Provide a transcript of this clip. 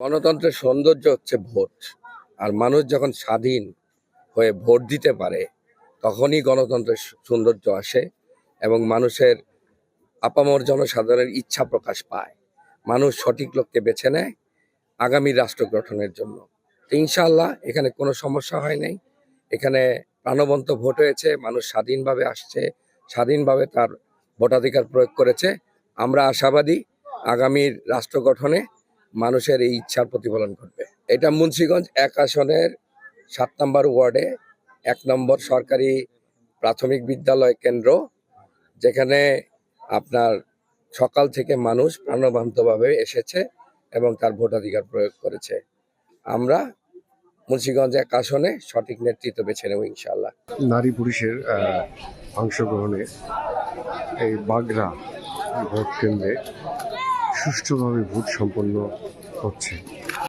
গণতন্ত্রের সৌন্দর্য হচ্ছে ভোট। আর মানুষ যখন স্বাধীন হয়ে ভোট দিতে পারে তখনই গণতন্ত্রের সৌন্দর্য আসে এবং মানুষের আপামর জনসাধারণের ইচ্ছা প্রকাশ পায়। মানুষ সঠিক লোককে বেছে নেয় আগামী রাষ্ট্র গঠনের জন্য। তো ইনশাআল্লাহ এখানে কোনো সমস্যা হয় নাই। এখানে প্রাণবন্ত ভোট হয়েছে, মানুষ স্বাধীনভাবে আসছে, স্বাধীনভাবে তার ভোটাধিকার প্রয়োগ করেছে। আমরা আশাবাদী আগামীর রাষ্ট্র গঠনে মানুষের এই ইচ্ছার প্রতিফলন ঘটবে। এটা মুন্সিগঞ্জ ১ আসনের ৭ নম্বর ওয়ার্ডে ১ নম্বর সরকারি প্রাথমিক বিদ্যালয় কেন্দ্র, যেখানে আপনার সকাল থেকে মানুষ প্রাণবন্তভাবে এসেছে এবং তার ভোটাধিকার প্রয়োগ করেছে। আমরা মুন্সিগঞ্জ ১ আসনে সঠিক নেতৃত্ব বেছে নেব ইনশাআল্লাহ। নারী পুরুষের অংশগ্রহণে এই বাগড়া ভোট কেন্দ্রে সুষ্ঠুভাবে ভোট সম্পন্ন হচ্ছে।